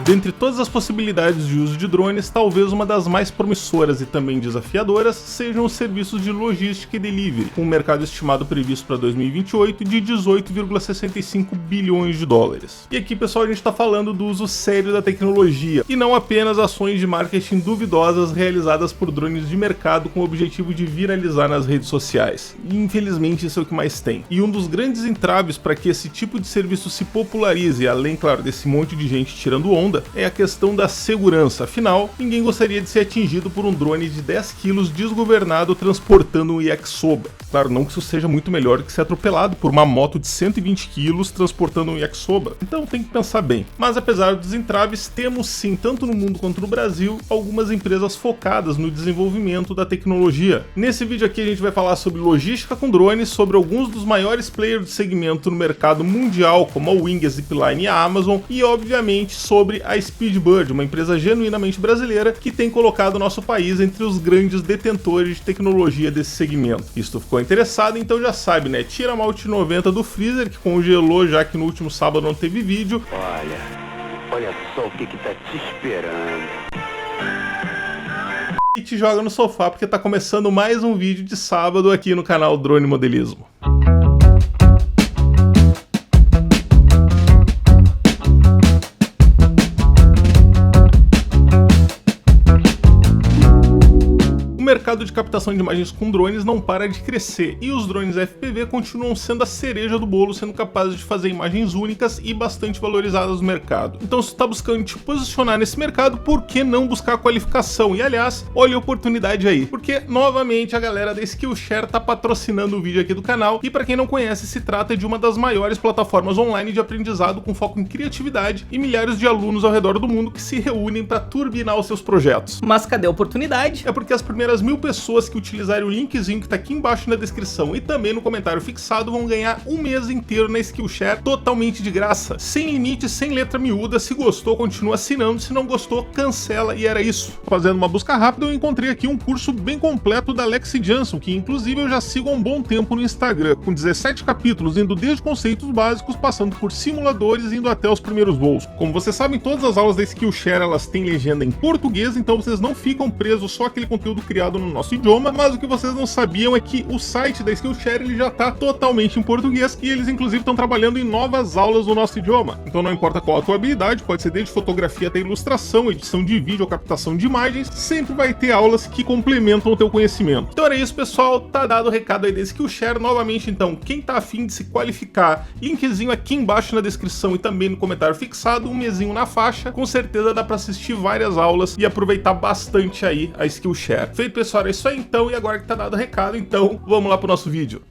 Dentre todas as possibilidades de uso de drones, talvez uma das mais promissoras e também desafiadoras sejam os serviços de logística e delivery, com um mercado estimado previsto para 2028 de 18,65 bilhões de dólares. E aqui, pessoal, a gente está falando do uso sério da tecnologia, e não apenas ações de marketing duvidosas realizadas por drones de mercado com o objetivo de viralizar nas redes sociais. E infelizmente isso é o que mais tem. E um dos grandes entraves para que esse tipo de serviço se popularize, além, claro, desse monte de gente tirando onda, é a questão da segurança. Afinal, ninguém gostaria de ser atingido por um drone de 10 kg desgovernado transportando um yakisoba. Claro, não que isso seja muito melhor que ser atropelado por uma moto de 120 kg transportando um yakisoba. Então tem que pensar bem. Mas apesar dos entraves, temos sim, tanto no mundo quanto no Brasil, algumas empresas focadas no desenvolvimento da tecnologia. Nesse vídeo aqui a gente vai falar sobre logística com drones, sobre alguns dos maiores players de segmento no mercado mundial, como a Wing, a Zipline e a Amazon, e obviamente sobre a Speedbird, uma empresa genuinamente brasileira que tem colocado o nosso país entre os grandes detentores de tecnologia desse segmento. E se tu ficou interessado, então já sabe, né? Tira a Malte 90 do freezer, que congelou já que no último sábado não teve vídeo. Olha só o que tá te esperando. E te joga no sofá, porque tá começando mais um vídeo de sábado aqui no canal Drone Modelismo. O mercado de captação de imagens com drones não para de crescer e os drones FPV continuam sendo a cereja do bolo, sendo capazes de fazer imagens únicas e bastante valorizadas no mercado. Então, se tu está buscando te posicionar nesse mercado, por que não buscar a qualificação? E aliás, olha a oportunidade aí, porque novamente a galera da Skillshare está patrocinando o vídeo aqui do canal e para quem não conhece, se trata de uma das maiores plataformas online de aprendizado com foco em criatividade e milhares de alunos ao redor do mundo que se reúnem para turbinar os seus projetos. Mas cadê a oportunidade? É porque as primeiras 1000 pessoas que utilizarem o linkzinho que tá aqui embaixo na descrição e também no comentário fixado vão ganhar um mês inteiro na Skillshare totalmente de graça, sem limite, sem letra miúda. Se gostou, continua assinando, se não gostou, cancela, e era isso. Fazendo uma busca rápida, eu encontrei aqui um curso bem completo da Lexi Johnson, que inclusive eu já sigo há um bom tempo no Instagram, com 17 capítulos, indo desde conceitos básicos, passando por simuladores, indo até os primeiros voos. Como vocês sabem, todas as aulas da Skillshare elas têm legenda em português, então vocês não ficam presos só àquele conteúdo criado no nosso idioma, mas o que vocês não sabiam é que o site da Skillshare ele já está totalmente em português e eles inclusive estão trabalhando em novas aulas no nosso idioma. Então não importa qual a tua habilidade, pode ser desde fotografia até ilustração, edição de vídeo ou captação de imagens, sempre vai ter aulas que complementam o teu conhecimento. Então era isso, pessoal, tá dado o recado aí da Skillshare. Novamente, então, quem tá afim de se qualificar, linkzinho aqui embaixo na descrição e também no comentário fixado, um mesinho na faixa, com certeza dá para assistir várias aulas e aproveitar bastante aí a Skillshare. Feito, pessoal, é isso aí então, e agora que tá dado o recado, então vamos lá pro nosso vídeo.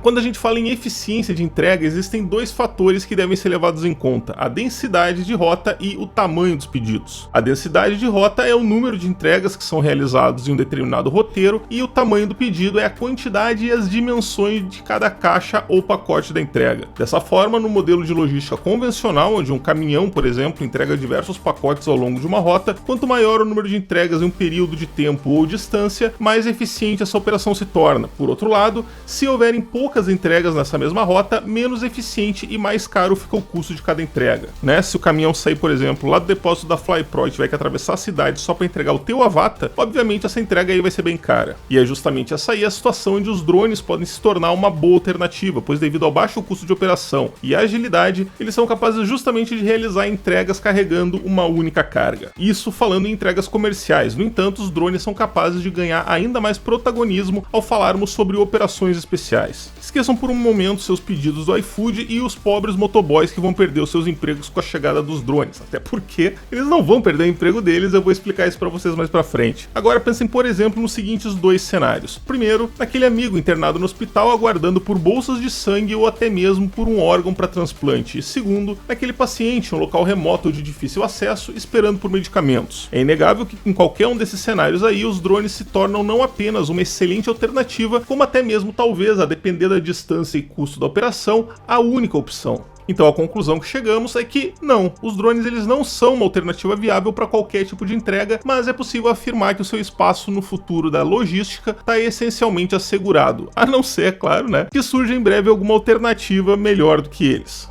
Quando a gente fala em eficiência de entrega, existem dois fatores que devem ser levados em conta: a densidade de rota e o tamanho dos pedidos. A densidade de rota é o número de entregas que são realizados em um determinado roteiro e o tamanho do pedido é a quantidade e as dimensões de cada caixa ou pacote da entrega. Dessa forma, no modelo de logística convencional, onde um caminhão, por exemplo, entrega diversos pacotes ao longo de uma rota, quanto maior o número de entregas em um período de tempo ou distância, mais eficiente essa operação se torna. Por outro lado, se houverem poucas entregas nessa mesma rota, menos eficiente e mais caro fica o custo de cada entrega, né? Se o caminhão sair, por exemplo, lá do depósito da Flypro e tiver que atravessar a cidade só para entregar o teu Avata, obviamente essa entrega aí vai ser bem cara. E é justamente essa aí a situação onde os drones podem se tornar uma boa alternativa, pois devido ao baixo custo de operação e agilidade, eles são capazes justamente de realizar entregas carregando uma única carga. Isso falando em entregas comerciais. No entanto, os drones são capazes de ganhar ainda mais protagonismo ao falarmos sobre operações especiais. Esqueçam por um momento seus pedidos do iFood e os pobres motoboys que vão perder os seus empregos com a chegada dos drones, até porque eles não vão perder o emprego deles, eu vou explicar isso para vocês mais pra frente. Agora pensem, por exemplo, nos seguintes dois cenários. Primeiro, naquele amigo internado no hospital aguardando por bolsas de sangue ou até mesmo por um órgão para transplante. E segundo, naquele paciente em um local remoto ou de difícil acesso esperando por medicamentos. É inegável que em qualquer um desses cenários aí, os drones se tornam não apenas uma excelente alternativa, como até mesmo talvez, a depender da distância e custo da operação, a única opção. Então a conclusão que chegamos é que não, os drones eles não são uma alternativa viável para qualquer tipo de entrega, mas é possível afirmar que o seu espaço no futuro da logística está essencialmente assegurado, a não ser, é claro, né, que surja em breve alguma alternativa melhor do que eles.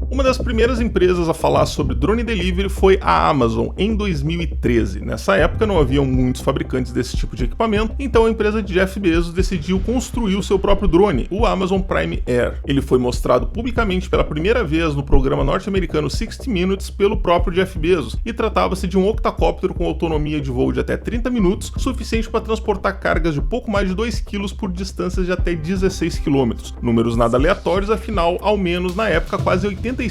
Uma das primeiras empresas a falar sobre drone delivery foi a Amazon, em 2013. Nessa época não haviam muitos fabricantes desse tipo de equipamento, então a empresa de Jeff Bezos decidiu construir o seu próprio drone, o Amazon Prime Air. Ele foi mostrado publicamente pela primeira vez no programa norte-americano 60 Minutes pelo próprio Jeff Bezos, e tratava-se de um octacóptero com autonomia de voo de até 30 minutos, suficiente para transportar cargas de pouco mais de 2 kg por distâncias de até 16 km. Números nada aleatórios, afinal, ao menos na época, quase 86%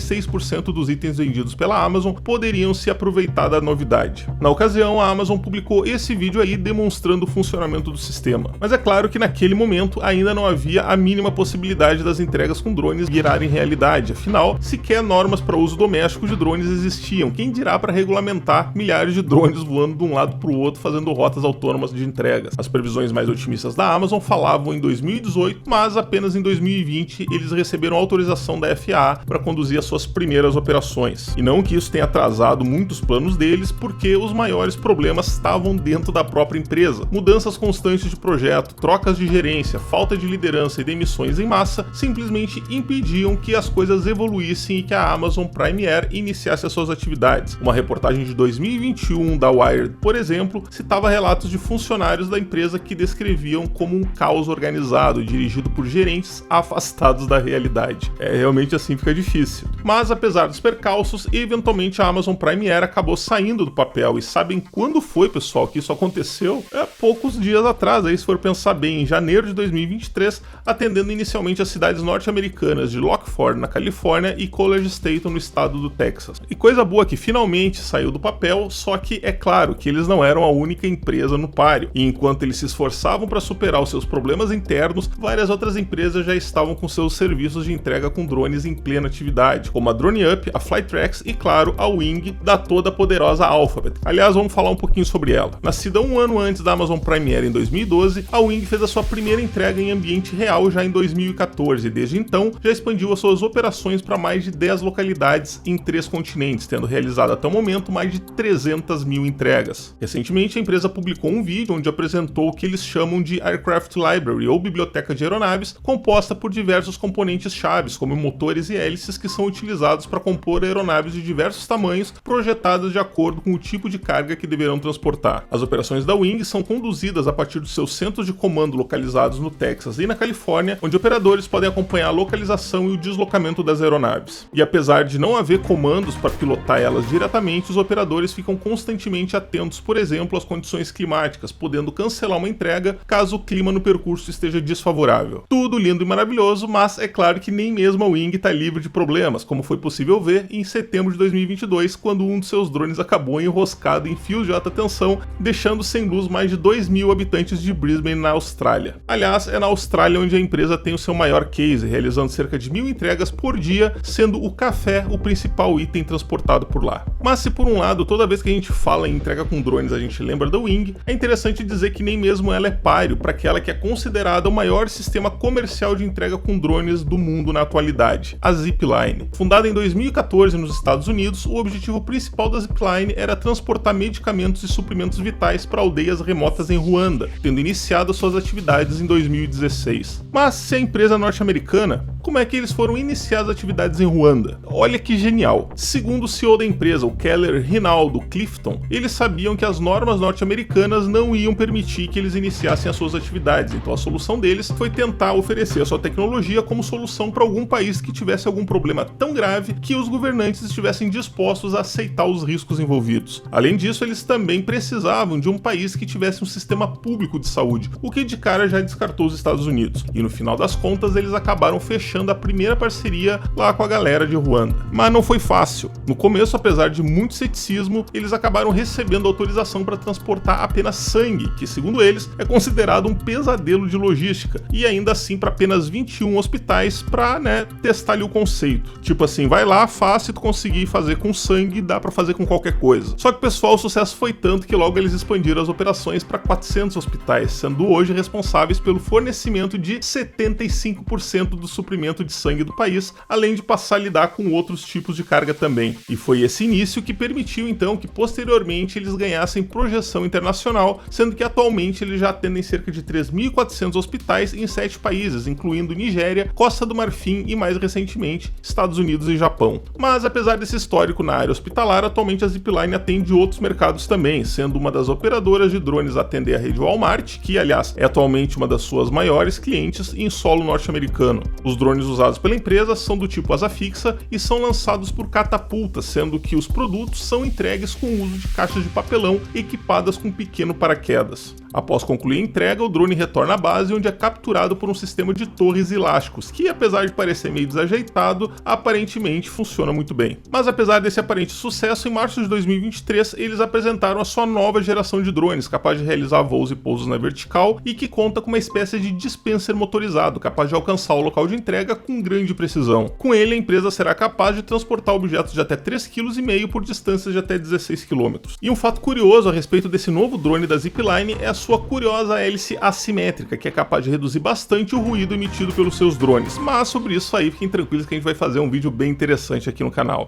dos itens vendidos pela Amazon poderiam se aproveitar da novidade. Na ocasião, a Amazon publicou esse vídeo aí demonstrando o funcionamento do sistema. Mas é claro que naquele momento ainda não havia a mínima possibilidade das entregas com drones virarem realidade, afinal, sequer normas para uso doméstico de drones existiam, quem dirá para regulamentar milhares de drones voando de um lado para o outro fazendo rotas autônomas de entregas. As previsões mais otimistas da Amazon falavam em 2018, mas apenas em 2020 eles receberam autorização da FAA para conduzir as suas primeiras operações. E não que isso tenha atrasado muitos planos deles, porque os maiores problemas estavam dentro da própria empresa. Mudanças constantes de projeto, trocas de gerência, falta de liderança e demissões em massa simplesmente impediam que as coisas evoluíssem e que a Amazon Prime Air iniciasse as suas atividades. Uma reportagem de 2021 da Wired, por exemplo, citava relatos de funcionários da empresa que descreviam como um caos organizado, dirigido por gerentes afastados da realidade. Realmente assim fica difícil. Mas apesar dos percalços, eventualmente a Amazon Prime Air acabou saindo do papel. E sabem quando foi, pessoal, que isso aconteceu? Poucos dias atrás, aí se for pensar bem, em janeiro de 2023, atendendo inicialmente as cidades norte-americanas de Lockford, na Califórnia, e College Station, no estado do Texas. E coisa boa que finalmente saiu do papel, só que é claro que eles não eram a única empresa no páreo. E enquanto eles se esforçavam para superar os seus problemas internos, várias outras empresas já estavam com seus serviços de entrega com drones em plena atividade, como a DroneUp, a Flytrex e, claro, a Wing, da toda poderosa Alphabet. Aliás, vamos falar um pouquinho sobre ela. Nascida um ano antes da Amazon Prime Air em 2012, a Wing fez a sua primeira entrega em ambiente real já em 2014 e desde então já expandiu as suas operações para mais de 10 localidades em 3 continentes, tendo realizado até o momento mais de 300 mil entregas. Recentemente, a empresa publicou um vídeo onde apresentou o que eles chamam de Aircraft Library, ou biblioteca de aeronaves, composta por diversos componentes chaves, como motores e hélices que são utilizados para compor aeronaves de diversos tamanhos, projetadas de acordo com o tipo de carga que deverão transportar. As operações da Wing são conduzidas a partir dos seus centros de comando localizados no Texas e na Califórnia, onde operadores podem acompanhar a localização e o deslocamento das aeronaves. E apesar de não haver comandos para pilotar elas diretamente, os operadores ficam constantemente atentos, por exemplo, às condições climáticas, podendo cancelar uma entrega caso o clima no percurso esteja desfavorável. Tudo lindo e maravilhoso, mas é claro que nem mesmo a Wing está livre de problemas, como foi possível ver em setembro de 2022, quando um de seus drones acabou enroscado em fios de alta tensão, deixando sem luz mais de 2.000 habitantes de Brisbane, na Austrália. Aliás, é na Austrália onde a empresa tem o seu maior case, realizando cerca de 1.000 entregas por dia, sendo o café o principal item transportado por lá. Mas se por um lado, toda vez que a gente fala em entrega com drones a gente lembra da Wing, é interessante dizer que nem mesmo ela é páreo para aquela que é considerada o maior sistema comercial de entrega com drones do mundo na atualidade, a Zipline. Fundada em 2014 nos Estados Unidos, o objetivo principal da Zipline era transportar medicamentos e suprimentos vitais para aldeias remotas em Ruanda, tendo iniciado suas atividades em 2016. Mas se a empresa é norte-americana, como é que eles foram iniciar as atividades em Ruanda? Olha que genial! Segundo o CEO da empresa, o Keller Rinaldo Clifton, eles sabiam que as normas norte-americanas não iam permitir que eles iniciassem as suas atividades, então a solução deles foi tentar oferecer a sua tecnologia como solução para algum país que tivesse algum problema tão grave que os governantes estivessem dispostos a aceitar os riscos envolvidos. Além disso, eles também precisavam de um país que tivesse um sistema público de saúde, o que de cara já descartou os Estados Unidos. E no final das contas, eles acabaram fechando fechando a primeira parceria lá com a galera de Ruanda. Mas não foi fácil. No começo, apesar de muito ceticismo, eles acabaram recebendo autorização para transportar apenas sangue, que segundo eles é considerado um pesadelo de logística, e ainda assim para apenas 21 hospitais para, testar ali o conceito. Tipo assim, vai lá, faz, se tu conseguir fazer com sangue, dá para fazer com qualquer coisa. Só que pessoal, o sucesso foi tanto que logo eles expandiram as operações para 400 hospitais, sendo hoje responsáveis pelo fornecimento de 75% do suprimento de sangue do país, além de passar a lidar com outros tipos de carga também. E foi esse início que permitiu então que posteriormente eles ganhassem projeção internacional, sendo que atualmente eles já atendem cerca de 3.400 hospitais em 7 países, incluindo Nigéria, Costa do Marfim e mais recentemente Estados Unidos e Japão. Mas apesar desse histórico na área hospitalar, atualmente a Zipline atende outros mercados também, sendo uma das operadoras de drones a atender a rede Walmart, que aliás é atualmente uma das suas maiores clientes em solo norte-americano. Os drones usados pela empresa são do tipo asa fixa e são lançados por catapultas, sendo que os produtos são entregues com o uso de caixas de papelão equipadas com pequeno paraquedas. Após concluir a entrega, o drone retorna à base, onde é capturado por um sistema de torres elásticos, que apesar de parecer meio desajeitado, aparentemente funciona muito bem. Mas apesar desse aparente sucesso, em março de 2023 eles apresentaram a sua nova geração de drones, capaz de realizar voos e pousos na vertical e que conta com uma espécie de dispenser motorizado, capaz de alcançar o local de entrega com grande precisão. Com ele, a empresa será capaz de transportar objetos de até 3,5 kg por distâncias de até 16 km. E um fato curioso a respeito desse novo drone da Zipline é a sua curiosa hélice assimétrica, que é capaz de reduzir bastante o ruído emitido pelos seus drones. Mas sobre isso aí, fiquem tranquilos que a gente vai fazer um vídeo bem interessante aqui no canal.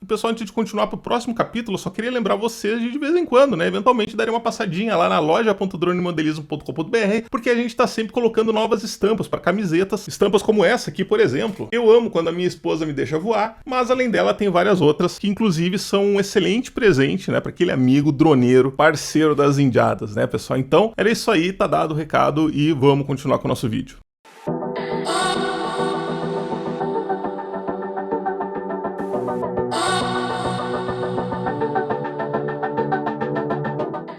Pessoal, antes de continuar para o próximo capítulo, eu só queria lembrar vocês de vez em quando, eventualmente darem uma passadinha lá na loja.dronemodelismo.com.br, porque a gente está sempre colocando novas estampas para camisetas, estampas como essa aqui, por exemplo. Eu amo quando a minha esposa me deixa voar, mas além dela tem várias outras que inclusive são um excelente presente, para aquele amigo droneiro, parceiro das indiadas, pessoal? Então, era isso aí, tá dado o recado e vamos continuar com o nosso vídeo.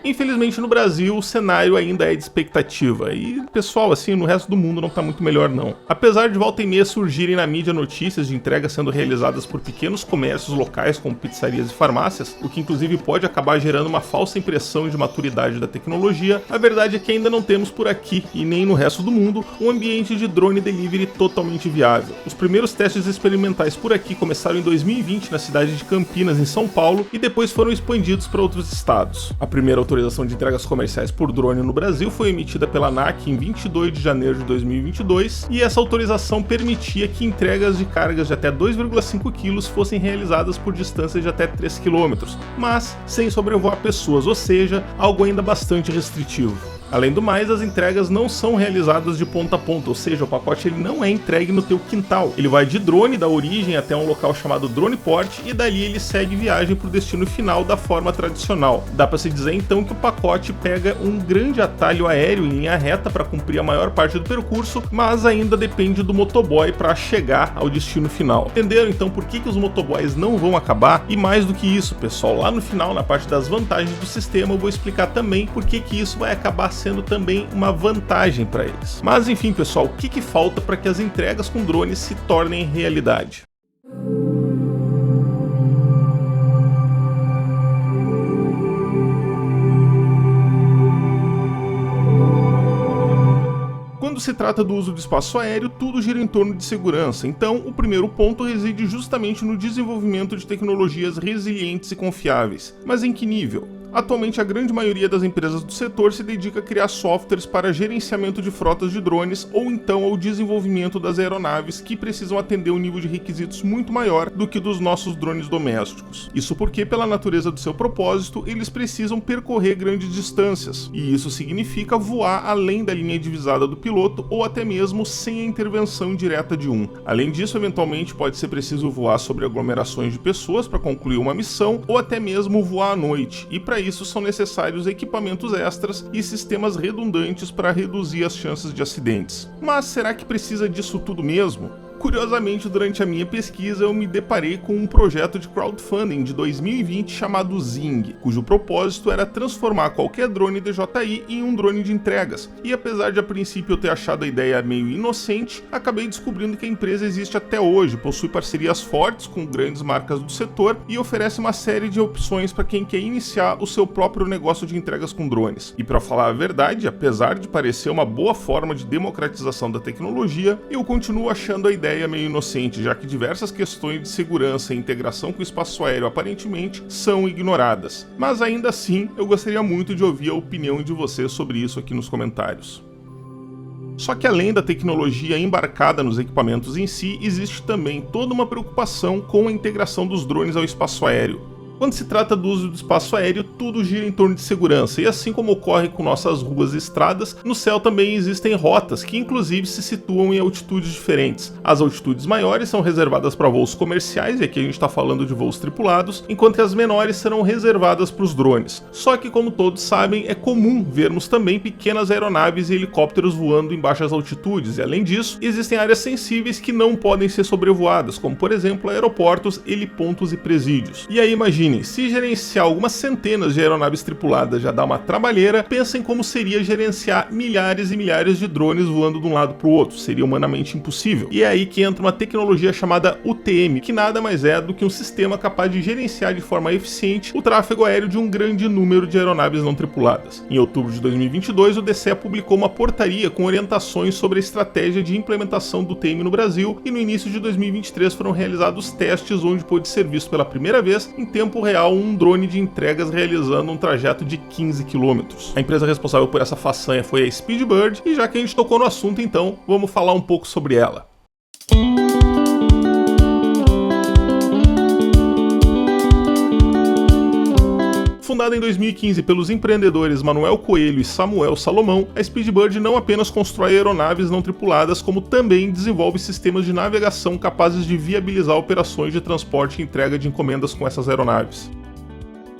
Infelizmente no Brasil o cenário ainda é de expectativa e, pessoal, assim, no resto do mundo não tá muito melhor não. Apesar de volta e meia surgirem na mídia notícias de entregas sendo realizadas por pequenos comércios locais como pizzarias e farmácias, o que inclusive pode acabar gerando uma falsa impressão de maturidade da tecnologia, a verdade é que ainda não temos por aqui e nem no resto do mundo um ambiente de drone delivery totalmente viável. Os primeiros testes experimentais por aqui começaram em 2020 na cidade de Campinas, em São Paulo, e depois foram expandidos para outros estados. A primeira autorização de entregas comerciais por drone no Brasil foi emitida pela ANAC em 22 de janeiro de 2022 e essa autorização permitia que entregas de cargas de até 2,5 kg fossem realizadas por distâncias de até 3 km, mas sem sobrevoar pessoas, ou seja, algo ainda bastante restritivo. Além do mais, as entregas não são realizadas de ponta a ponta, ou seja, o pacote ele não é entregue no teu quintal. Ele vai de drone da origem até um local chamado drone port e dali ele segue viagem para o destino final da forma tradicional. Dá para se dizer então que o pacote pega um grande atalho aéreo em linha reta para cumprir a maior parte do percurso, mas ainda depende do motoboy para chegar ao destino final. Entenderam então por que os motoboys não vão acabar? E mais do que isso, pessoal, lá no final, na parte das vantagens do sistema, eu vou explicar também por que isso vai acabar sendo também uma vantagem para eles. Mas enfim, pessoal, o que falta para que as entregas com drones se tornem realidade? Quando se trata do uso do espaço aéreo, tudo gira em torno de segurança, então o primeiro ponto reside justamente no desenvolvimento de tecnologias resilientes e confiáveis. Mas em que nível? Atualmente, a grande maioria das empresas do setor se dedica a criar softwares para gerenciamento de frotas de drones ou então ao desenvolvimento das aeronaves que precisam atender um nível de requisitos muito maior do que dos nossos drones domésticos. Isso porque, pela natureza do seu propósito, eles precisam percorrer grandes distâncias, e isso significa voar além da linha divisada do piloto ou até mesmo sem a intervenção direta de um. Além disso, eventualmente pode ser preciso voar sobre aglomerações de pessoas para concluir uma missão ou até mesmo voar à noite, e para isso são necessários equipamentos extras e sistemas redundantes para reduzir as chances de acidentes. Mas será que precisa disso tudo mesmo? Curiosamente, durante a minha pesquisa, eu me deparei com um projeto de crowdfunding de 2020 chamado Zing, cujo propósito era transformar qualquer drone DJI em um drone de entregas. E apesar de a princípio eu ter achado a ideia meio inocente, acabei descobrindo que a empresa existe até hoje, possui parcerias fortes com grandes marcas do setor e oferece uma série de opções para quem quer iniciar o seu próprio negócio de entregas com drones. E para falar a verdade, apesar de parecer uma boa forma de democratização da tecnologia, eu continuo achando a ideia meio inocente, já que diversas questões de segurança e integração com o espaço aéreo aparentemente são ignoradas. Mas ainda assim, eu gostaria muito de ouvir a opinião de vocês sobre isso aqui nos comentários. Só que além da tecnologia embarcada nos equipamentos em si, existe também toda uma preocupação com a integração dos drones ao espaço aéreo. Quando se trata do uso do espaço aéreo, tudo gira em torno de segurança, e assim como ocorre com nossas ruas e estradas, no céu também existem rotas que inclusive se situam em altitudes diferentes. As altitudes maiores são reservadas para voos comerciais, e aqui a gente está falando de voos tripulados, enquanto que as menores serão reservadas para os drones. Só que, como todos sabem, é comum vermos também pequenas aeronaves e helicópteros voando em baixas altitudes, e além disso, existem áreas sensíveis que não podem ser sobrevoadas, como por exemplo aeroportos, helipontos e presídios. E aí imagine, se gerenciar algumas centenas de aeronaves tripuladas já dá uma trabalheira, pensem como seria gerenciar milhares e milhares de drones voando de um lado para o outro, seria humanamente impossível. E é aí que entra uma tecnologia chamada UTM, que nada mais é do que um sistema capaz de gerenciar de forma eficiente o tráfego aéreo de um grande número de aeronaves não tripuladas. Em outubro de 2022, o DCE publicou uma portaria com orientações sobre a estratégia de implementação do UTM no Brasil, e no início de 2023 foram realizados testes onde pôde ser visto pela primeira vez em tempo real um drone de entregas realizando um trajeto de 15 km. A empresa responsável por essa façanha foi a Speedbird, e já que a gente tocou no assunto, então vamos falar um pouco sobre ela. Fundada em 2015 pelos empreendedores Manuel Coelho e Samuel Salomão, a Speedbird não apenas constrói aeronaves não tripuladas, como também desenvolve sistemas de navegação capazes de viabilizar operações de transporte e entrega de encomendas com essas aeronaves.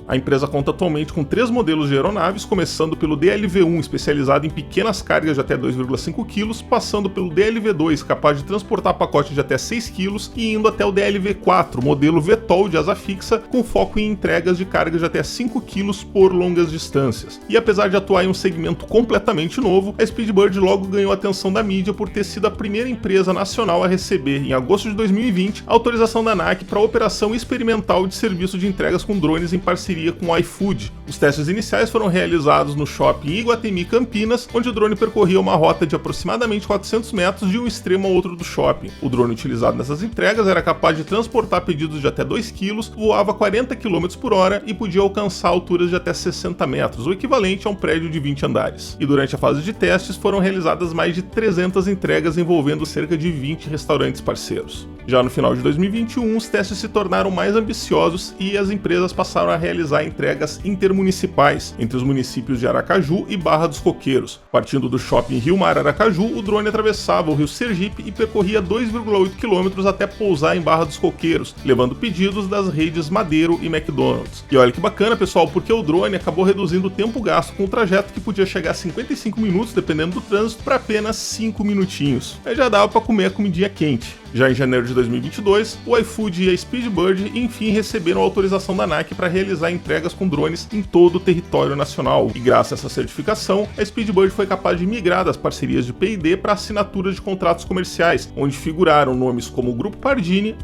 A empresa conta atualmente com 3 modelos de aeronaves, começando pelo DLV-1, especializado em pequenas cargas de até 2,5 kg, passando pelo DLV-2, capaz de transportar pacotes de até 6 kg, e indo até o DLV-4, modelo VTOL de asa fixa, com foco em entregas de cargas de até 5 kg por longas distâncias. E apesar de atuar em um segmento completamente novo, a Speedbird logo ganhou a atenção da mídia por ter sido a primeira empresa nacional a receber, em agosto de 2020, a autorização da ANAC para a operação experimental de serviço de entregas com drones em parceria com o iFood. Os testes iniciais foram realizados no shopping Iguatemi Campinas, onde o drone percorria uma rota de aproximadamente 400 metros de um extremo ao outro do shopping. O drone utilizado nessas entregas era capaz de transportar pedidos de até 2 kg, voava 40 km por hora e podia alcançar alturas de até 60 metros, o equivalente a um prédio de 20 andares. E durante a fase de testes foram realizadas mais de 300 entregas envolvendo cerca de 20 restaurantes parceiros. Já no final de 2021, os testes se tornaram mais ambiciosos e as empresas passaram a realizar entregas intermunicipais entre os municípios de Aracaju e Barra dos Coqueiros. Partindo do shopping Rio Mar Aracaju, o drone atravessava o rio Sergipe e percorria 2,8 km até pousar em Barra dos Coqueiros, levando pedidos das redes Madeiro e McDonald's. E olha que bacana, pessoal, porque o drone acabou reduzindo o tempo gasto com um trajeto que podia chegar a 55 minutos, dependendo do trânsito, para apenas 5 minutinhos. Aí já dava para comer a comidinha quente. Já em janeiro de 2022, o iFood e a Speedbird enfim receberam a autorização da ANAC para realizar entregas com drones em todo o território nacional. E graças a essa certificação, a Speedbird foi capaz de migrar das parcerias de P&D para assinaturas de contratos comerciais, onde figuraram nomes como o Grupo Pardini,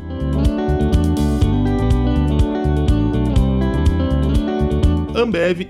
Ambev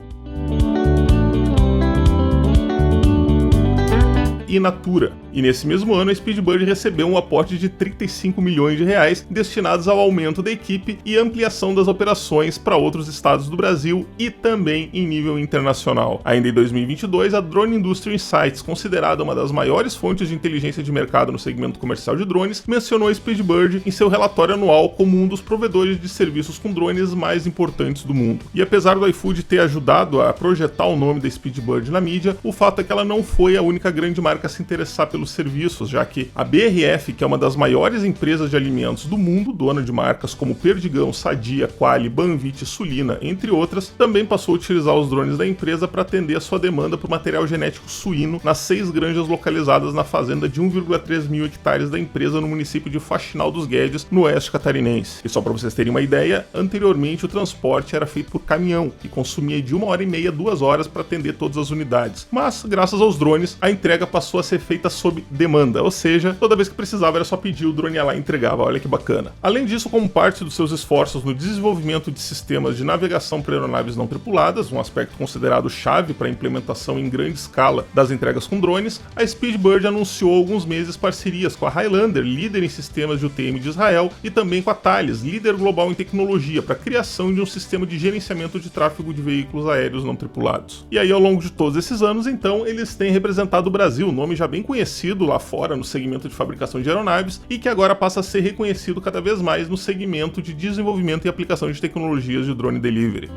e Natura. E nesse mesmo ano, a Speedbird recebeu um aporte de 35 milhões de reais destinados ao aumento da equipe e ampliação das operações para outros estados do Brasil e também em nível internacional. Ainda em 2022, a Drone Industry Insights, considerada uma das maiores fontes de inteligência de mercado no segmento comercial de drones, mencionou a Speedbird em seu relatório anual como um dos provedores de serviços com drones mais importantes do mundo. E apesar do iFood ter ajudado a projetar o nome da Speedbird na mídia, o fato é que ela não foi a única grande marca a se interessar pelo pelos serviços, já que a BRF, que é uma das maiores empresas de alimentos do mundo, dona de marcas como Perdigão, Sadia, Qualy, Banvit, Sulina, entre outras, também passou a utilizar os drones da empresa para atender a sua demanda por material genético suíno nas 6 granjas localizadas na fazenda de 1,3 mil hectares da empresa no município de Faxinal dos Guedes, no oeste catarinense. E só para vocês terem uma ideia, anteriormente o transporte era feito por caminhão e consumia de 1h30 a 2 horas para atender todas as unidades. Mas, graças aos drones, a entrega passou a ser feita sob demanda, ou seja, toda vez que precisava era só pedir, o drone ia lá e entregava. Olha que bacana. Além disso, como parte dos seus esforços no desenvolvimento de sistemas de navegação para aeronaves não tripuladas, um aspecto considerado chave para a implementação em grande escala das entregas com drones, a Speedbird anunciou há alguns meses parcerias com a Highlander, líder em sistemas de UTM de Israel, e também com a Thales, líder global em tecnologia, para a criação de um sistema de gerenciamento de tráfego de veículos aéreos não tripulados. E aí, ao longo de todos esses anos, então, eles têm representado o Brasil, nome já bem conhecido lá fora no segmento de fabricação de aeronaves e que agora passa a ser reconhecido cada vez mais no segmento de desenvolvimento e aplicação de tecnologias de drone delivery.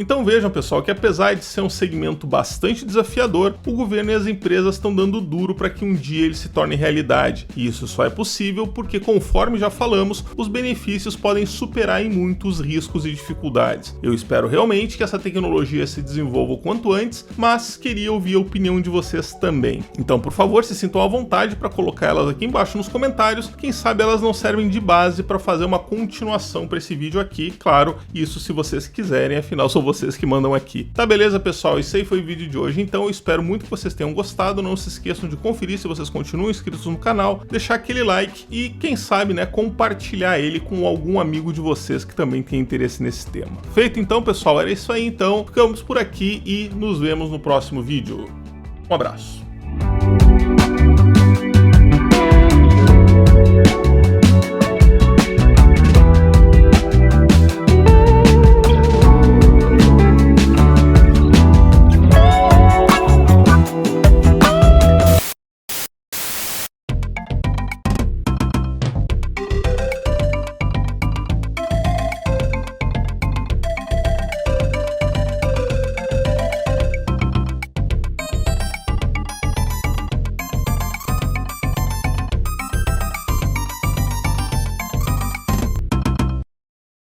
Então vejam, pessoal, que apesar de ser um segmento bastante desafiador, o governo e as empresas estão dando duro para que um dia ele se torne realidade. E isso só é possível porque, conforme já falamos, os benefícios podem superar em muito os riscos e dificuldades. Eu espero realmente que essa tecnologia se desenvolva o quanto antes, mas queria ouvir a opinião de vocês também. Então, por favor, se sintam à vontade para colocar elas aqui embaixo nos comentários. Quem sabe elas não servem de base para fazer uma continuação para esse vídeo aqui. Claro, isso se vocês quiserem, afinal sou vocês que mandam aqui. Tá, beleza, pessoal? Esse aí foi o vídeo de hoje, então eu espero muito que vocês tenham gostado. Não se esqueçam de conferir se vocês continuam inscritos no canal, deixar aquele like e, quem sabe, né, compartilhar ele com algum amigo de vocês que também tem interesse nesse tema. Feito então, pessoal, era isso aí então. Ficamos por aqui e nos vemos no próximo vídeo. Um abraço.